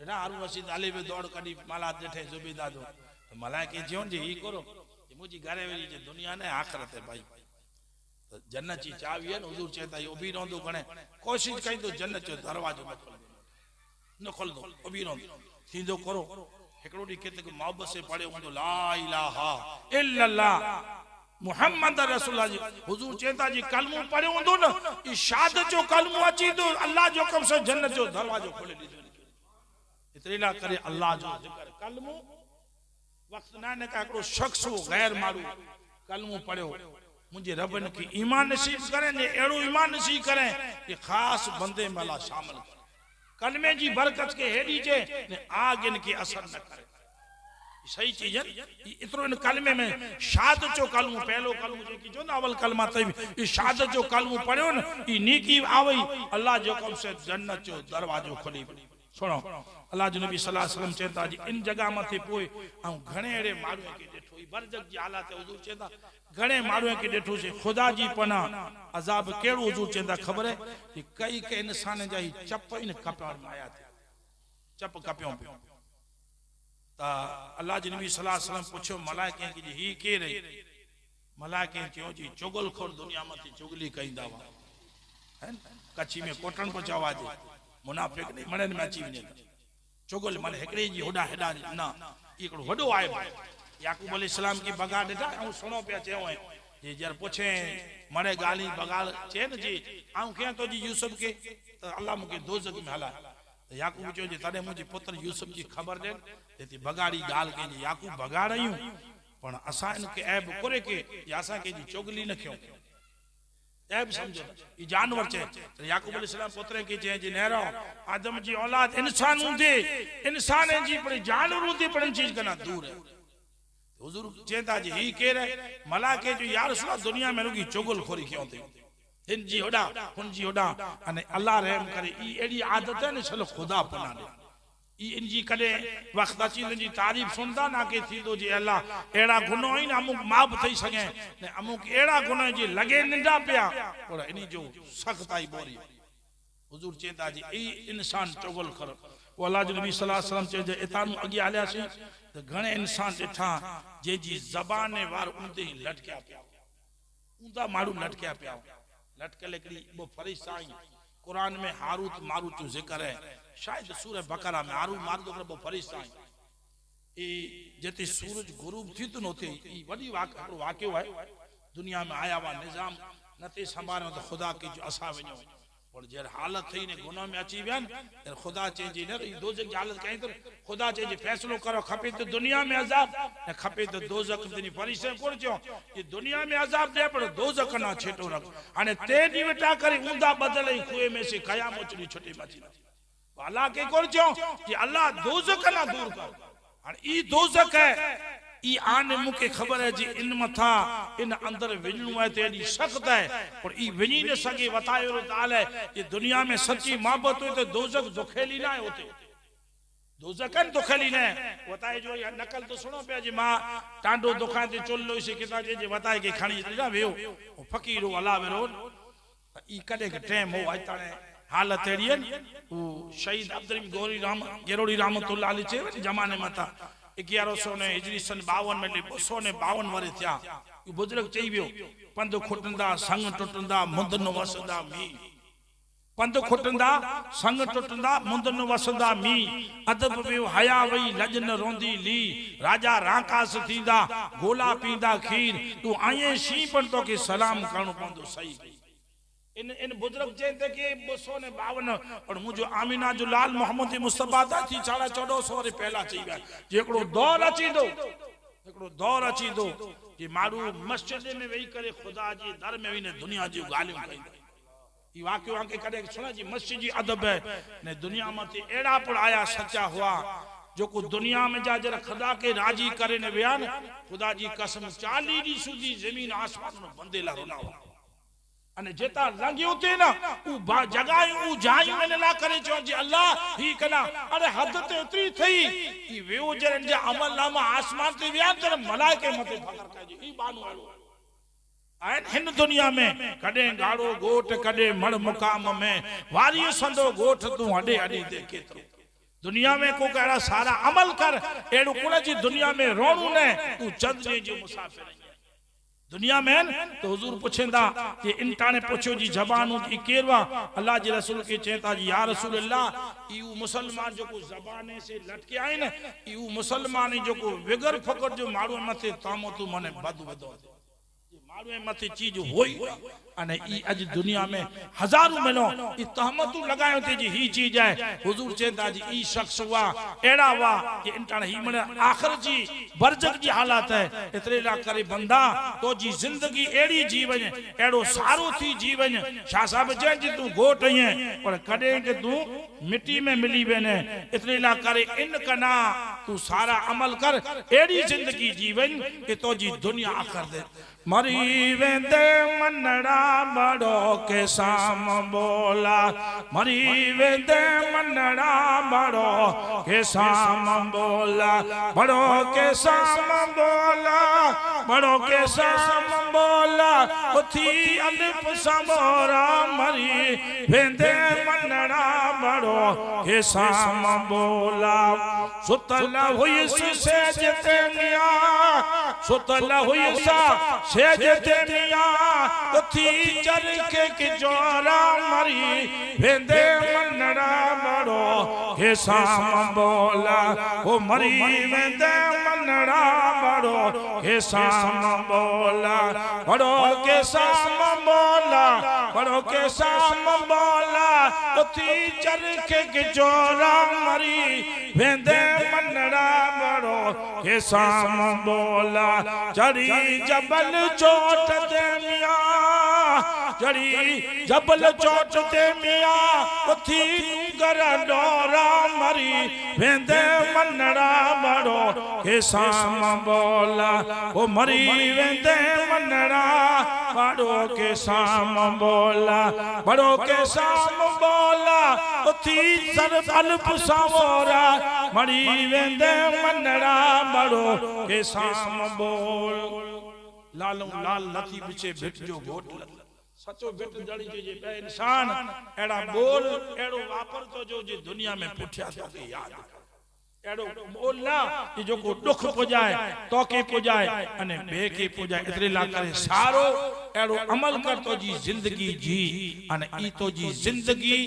ना आरू मस्जिद आले में दौड़ कडी माला देठे जुबेदा जो तो मलाइके जियो जे ई करो कि मुजी घरे वेली जे दुनिया ने आखिरत है भाई तो जन्नत जी चाबी है हुजूर चेता यो भी रोंदो गणे कोशिश कई तो जन्नत जो दरवाजो न खोल दो अभी रोंदो थींदो करो एकड़ो डी केते मोहब्बत से पढ़े हुंदो ला इलाहा इल्लल्लाह मुहम्मद रसूलुल्लाह जी हुजूर चेता जी कलमो पढ़े हुंदो न ई शहादत जो कलमो अची तो अल्लाह जो हुक्म से जन्नत जो दरवाजो खोले दी इतरीला करे अल्लाह जो जिक्र कलमो वक्त ना ने का एकड़ो शख्स हो गैर मारू कलमो पढ़ो मुझे रब ने की ईमान नसीब करे ने एड़ो ईमान नसीब करे कि खास बंदे मला शामिल कलमे जी बरकत के हेडी जे ने आग इनके असर न करे सही चीज है इतरो इन कलमे में शहादत जो कलमो पहलो कलमो जो की जो ना अवल कलमा तई ई शहादत जो कलमो पढ़ो न ई नेकी आवई अल्लाह जो हुक्म से जन्नत जो दरवाजो खोली सुनो अल्लाह जो नबी सल्लल्लाहु अलैहि वसल्लम चेता जी इन जगह मथे पोए आ घणे एड़े मारू के देखो ई बरजक जी हालत हुजूर चेता घणे मारू के देखो से खुदा जी पना अजाब केड़ो हुजूर चेता खबर है कि कई के इंसान जा चप इन कपार में आया थे चप कपियो अल्लाह जी नबी सल्लल्लाहु अलैहि वसल्लम पूछो मलाइके की ही के रही मलाइके चयो जी चुगलखोर दुनिया में चुगली कईंदा हुआ है कच्छी में कोटन पचावा जे मुनाफिक नहीं मनन में अची वने चुगल मन एकड़े जी होडा हेडा ना एकड़ो वडो आए याकूब अलैहिस्सलाम की बगा ॾिठा ऐं सुनो पिया चयो जी जर पूछे मरे गाली बगाल चेन जी आऊं कयां तो जी यूसुफ के अल्लाह मुके दोज़ख में हला याकूब चयो जी तडे मुजी पुत्र यूसुफ जी खबर दे ते बगाड़ी गाल के जी याकूब बगाड़ायूं पण असा इनके ऐब करे के या असा के जी चुगली न क्यों ऐब समझो ये जानवर चे तो याकूब अलैहिस्सलाम पुत्र के जे जी नेरो आदम जी औलाद इंसान हुंदे इंसान जी पर जानवर हुंदे पर चीज कना दूर है हुजूर चेता जी ही केर है मलाके जो या रसूल दुनिया में रुगी चुगल खोरी क्यों थे इन जी होडा हुन जी होडा अने अल्लाह रहम करे ई एडी आदत है ने चलो खुदा पना दे ई इन जी कदे वक्त अची इन जी तारीफ सुनदा ना के थीदो जी अल्लाह एड़ा गुनाह ही ना अमुक माफ थई सके ने अमुक एड़ा गुनाह जी लगे निंदा पिया पर इनी जो सख्त आई बोरी हुजूर चेता जी ई इंसान चुगल कर वो अल्लाह जी नबी सल्लल्लाहु अलैहि वसल्लम चे जे इतानु अगे आल्यासी तो घणे इंसान ॾिठा जे जी ज़बान वार ऊंदे ही लटकिया पिया ऊंदा माण्हू लटकिया पिया लटकल हिकिड़ी वो फरिश्ता आई कुरान में हारूत मारूत जो जिक्र है शायद सूरह बकरा में हारूत मारूत वो फरिश्ता आई ई जते सूरज गुरूब थी तो नोते ई वडी वाक़ियो है दुनिया में आया हुआ निजाम नते संभाल तो खुदा के जो असा वणो और जर हालत थी ने गुनाह में अची विया न खुदा चे जी न दोज़ख की हालत कहीं तो खुदा चे जी फैसलो करो खपे तो दुनिया में अजाब न खपे तो दोज़ख दिनी फरिश्ते कोन चो ये दुनिया में अजाब दे पर दोज़ख ना छेटो रख हाने ते दी वेटा करे ऊंदा बदले कुए में से कयामत दी छुटी मची अल्लाह के कोन चो कि अल्लाह दोज़ख ना दूर कर हाने ई दोज़ख है ई आने मुके खबर है जी इन मथा इन अंदर विणु है तेरी सख्त है और ई विणी न सके बतायो ताल है कि दुनिया में सच्ची मोहब्बत हो तो दोज़ख दुखेली ना होते दोज़ख दुखेली ना बताए जो या नकल तो सुनो पे जी मां टांडो दुखा ते चोलो से किता जे बताए के खणी ना वेयो फकीर अल्लाह वेरो ई कदे के टाइम हो आज ताने हालत एड़ी है वो शहीद अब्दुल गोरी राम गेरोड़ी रहमतुल्लाह अलैहि चे जमाने मता 1100 ने हिजरी सन 52 में 252 वरे थिया यो बुजुर्ग चई वियो पंध खुटंदा संग टुटंदा मुंद न वसंदा मी पंध खुटंदा संग टुटंदा मुंद न वसंदा मी अदब वियो हया वई लज न रोंदी ली राजा राकास थींदा गोला पींदा खीर तू आए शी पण तो के सलाम करणो पंदो सही इन बुजुर्ग चेते के 252 और मुझो आमीना जो लाल मोहम्मद मुस्तफा दा थी 1450 रे पहला चई गया जेकड़ो दौर अची दो कि मारू मस्जिद में वही करे खुदा जी दर में वही ने दुनिया जी गालियों कई ई वाकयो आके कदे सुना जी मस्जिद जी अदब है ने दुनिया में एड़ा पर आया सच्चा हुआ जो को दुनिया में जा जरा खुदा के राजी करे ने बयान खुदा जी कसम 40 दी सुधी जमीन आसमान में बंदेला रोना हुआ अने जेता लंगियो थे ना उ जगायूं उ जायूं ने ला करे जो जी अल्लाह ही कना अरे हद ते उतरी थई ई वेओ जरन जे अमल नामा आसमान ते विया त मलाइके मथे फकर कजे ई बानु वालो आइन हिन दुनिया में कदे गाड़ो गोट कदे मड़ मुकाम में वारी संदो गोठ तू हडे हडे दे केतरो दुनिया में को कड़ा सारा अमल कर एड़ो कुल जी दुनिया में रोणू ने तू चंद जो मुसाफिर दुनिया में तो हुजूर पूछेंदा कि इन ताने पूछो जी जबानों की केरवा अल्लाह जी रसूल के चेता जी या रसूल अल्लाह यू मुसलमान जो को जबाने से लटके आए न यू मुसलमान जो को विगर फकर जो मारू मथे तामो तू मने बद बदो मारू मथे चीज होई अने ई अज दुनिया में हजारों मिलो ई तहमतु लगायो थे जी ही चीज है हुजूर चेता जी ई शख्स हुआ एड़ा हुआ कि इंटाने ही मने आखिर जी बरजक जी हालात है इतरे ला करे बंदा तो जी जिंदगी एड़ी जीवन एड़ो सारो थी जीवन शाह साहब जे जी तू गोट है पर कदे के तू मिट्टी में मिली वेने इतरे ला करे इन कना तू सारा अमल कर एड़ी जिंदगी जीवन कि तो जी दुनिया आखिर दे मरी वेंदे मनड़ा बड़ो के साम बोला मरी वेंदे मनड़ा बड़ो के साम बोला बड़ो के साम बोला बड़ो के साम बोला उथी अलिफ समोरा मरी वेंदे मनड़ा बड़ो के साम बोला सुतल हुई सेज ते मिया सुतल हुई सा सेज ते मिया उथी चरखे की जोरा मरी वेंदे मनड़ा बड़ो के साम बोला ओ मरी वेंदे मनड़ा बड़ो के साम बोला बड़ो के साम बोला बड़ो के साम बोला उथी चरखे की जोरा मरी वेंदे मनड़ा बड़ो के साम बोला चढ़ी जबल चोट ते मिया चढ़ी जबल चोट ते मिया उथी गर डोरा मरी वेंदे मनड़ा बड़ो के साम बोला ओ मरी वेंदे मनड़ा बड़ो के साम बोला बड़ो के साम बोला उथी सर अल्प सावोरा मरी वेंदे मनड़ा बड़ो के साम बोल लालू लाल लथी बिचे भिट जो घोट सचो भिट जड़ी जे बे इंसान एड़ा बोल एड़ो वापर तो जो जे दुनिया में पुठिया तो के याद एड़ो बोल ना कि जो को दुख पुजाए तो के पुजाए अने बे के पुजाए इतरे ला करे सारो एड़ो अमल कर तो जी जिंदगी जी अने ई तो जी जिंदगी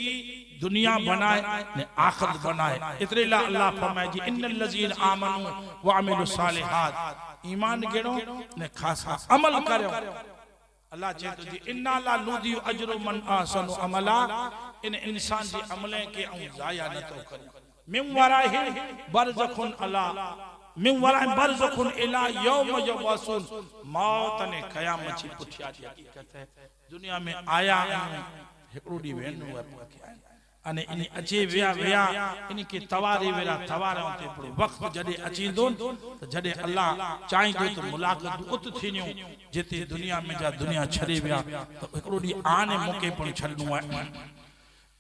दुनिया बनाए ने आखिरत बनाए इतरे ला अल्लाह फरमाए जी इन्नल लजीन आमनु व अमिलुस सालिहात ईमान गेणो ने खासा अमल करो अल्लाह चेतो जी इन्ना ला नुदी अजरु मन आसनु अमला इन इंसान जी अमले के औ जाया न तो करे मिम वराहि बरज़खुन अला मिम वराहि बरज़खुन इला यौम यबसून मौत ने कयामत छी पुठिया जी हकीकत है दुनिया में आया एकड़ो डी वेनो अने इन अचे विया विया इनके तवारे वेरा तवारा ते पड़ो वक्त जडे अचींदो तो जडे अल्लाह चाहींदो तो मुलाकात उत थीनियो जेते दुनिया में जा दुनिया छड़े विया तो एकड़ो डी आने मौके पर छड़नो है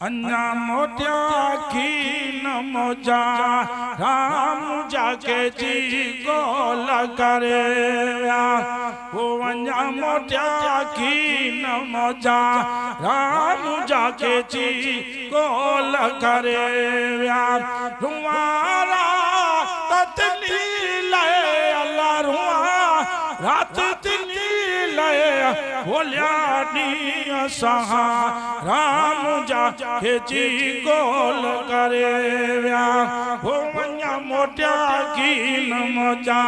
अन्ना मोटिया की न मोजा राम जाके जी को लगरे वो अन्ना मोटिया की न मोजा राम जाके जी को लगरे रुआरा ततली ले अल्लाह रुआ रात ततली ले बोलिया नी सहा राम जा के जी गोल करे व्या हो मन्या मोटिया की न मोजा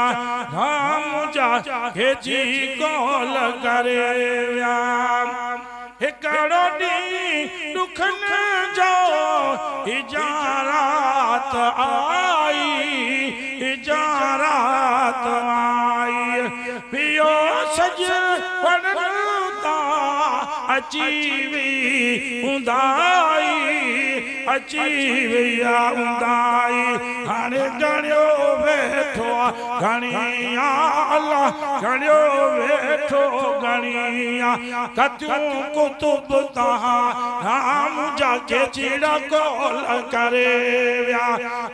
राम जा के जी गोल करे व्या एकड़ो डी दुखन जो इजारात आई इजारात आई पियो सज पड़ता अचीवी उदाई अचीवी उदाई हाने गणियो बैठो गणिया अल्लाह गणियो बैठो गणिया कत्यूं कुतुब तहा राम जाके चिड़ा कोल करे व्या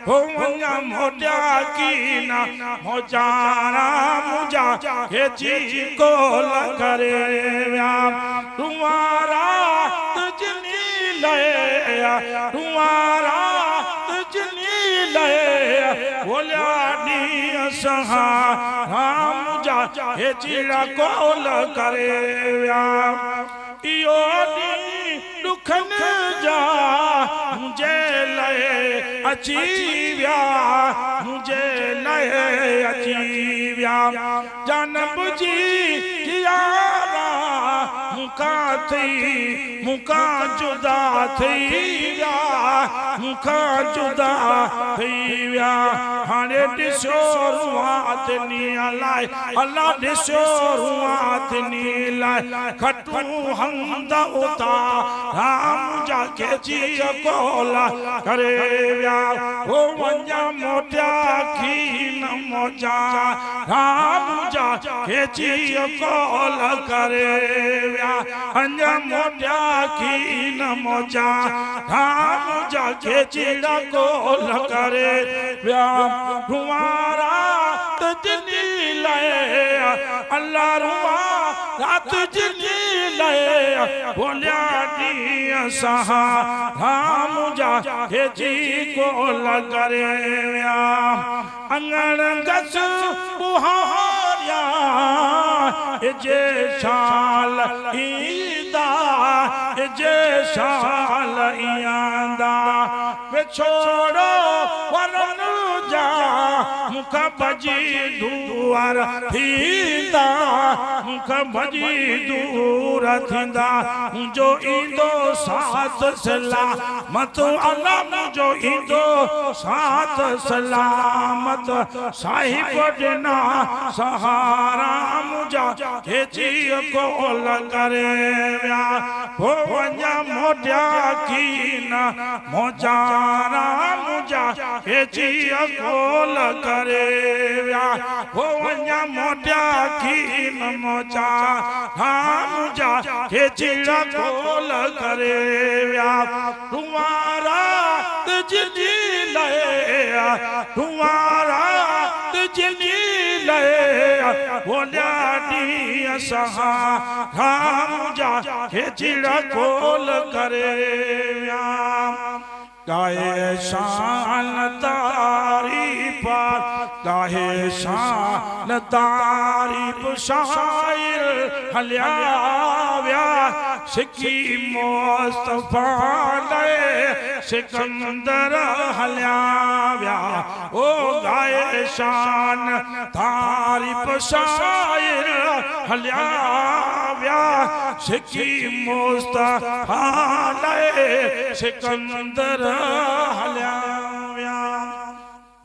हो मन्या मोटिया की ना मोजा राम जाके जी कोल करे व्या तुम्हारा तुझनी ले तुम्हारा तुझनी ले बोलिया नी सहा राम जा हे चिड़ा कोल करे व्या इयो नी दुखन जा मुझे ले अचीव्या मुझे ले अचीव्या जानब जी कियारा मुका थी मुका जुदा थी विया मुका जुदा थी विया हाणे ॾिसो रुआत नी अलाए अल्लाह ॾिसो रुआत नी लाए खटू हंद उतार जाके जी कोला करे विया हो वञा मोटिया की न मोजा राम जा के जी कोल करे विया अञा मोटिया की न मोजा राम जा के जीड़ा कोल करे विया रुआरा तजनी लाए अल्लाह रुआ रात जनी लाए बोलिया दी सहा राम जा के जी को लगरे अंगण गस बुहारिया जे शाल ईदा जे शाल ईंदा वे छोड़ो वरन जा मुख भजी दूर थींदा मुख भजी दूर थींदा जो ईंदो साथ सलामत अल्लाह जो ईंदो साथ सलामत साहिब ॾिना सहारा मुंहिंजा खेची कोल करे विया हो वञा मोटिया की न मोजारा मुंहिंजा खेची कोल करे विया हो वञा मोटिया की न मोजा मुंहिंजा खेची कोल करे विया तुम्हारा तजनी लया तुम्हारा तजनी लया बोलिया दी सहा राम जा के चिड़ा कोल करे गाए शान तारीफ गाए शान तारीफ शायर हलिया व्या सिकी मुस्तफा ले सिकंदर हलिया व्या ओ गाए शान तारीफ शायर हलिया व्या सिकी मुस्तफा ले सिकंदर हलिया व्या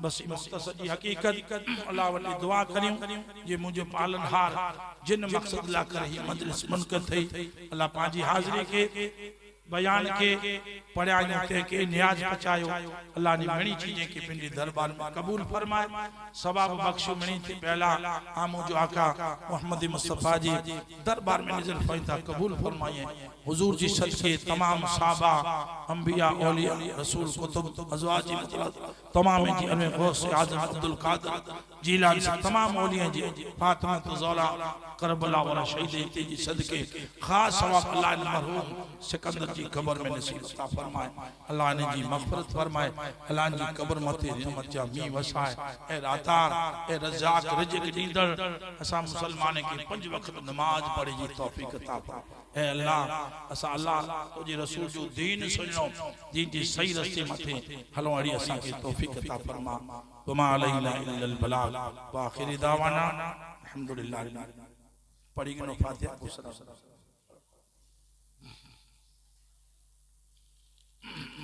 बस मुख्तसर जी हकीकत अल्लाह वटी दुआ करियूं जे मुझे पालनहार जिन मकसद ला कर ही मजलिस मुनक़िद थई अल्लाह पांजी हाज़िरी के बयान के पढ़ाया के नियाज पचायो अल्लाह ने घणी चीजें के पिंडी दरबार में कबूल फरमाए सवाब बख्शो मणी थी पहला आमो जो आका मोहम्मद मुस्तफा जी दरबार में नजर फैता कबूल फरमाए हुजूर जी सदके तमाम साहबा अंबिया औलिया रसूल कुतुब अज़वाज तमाम जी अनमे गौस आज़म अब्दुल कादिर जीलानी से तमाम औलिया जी फातिमा ज़ोहरा करबला वाला शहीद जी सदके खास सवाब अल्लाह ने मरहूम सिकंदर जी कब्र में नसीब अता फरमाए अल्लाह ने जी मग़फ़िरत फरमाए अल्लाह जी कब्र मथे रहमत जा मी वसाए ए रातार ए रज़ाक रिज़्क़ दींदड़ असा मुसलमान के 5 वक्त नमाज पढ़े जी तौफीक अता फरमाए ए अल्लाह असा अल्लाह तुझे रसूल जो दीन सुनो दीन जी सही रास्ते मथे हलो अड़ी असा के तौफीक अता फरमा वमा अलैना इल्लल बलाग व आखिर दावाना अल्हम्दुलिल्लाह पढ़ी गनो फातिहा को सलाम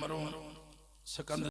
मरो सिकंदर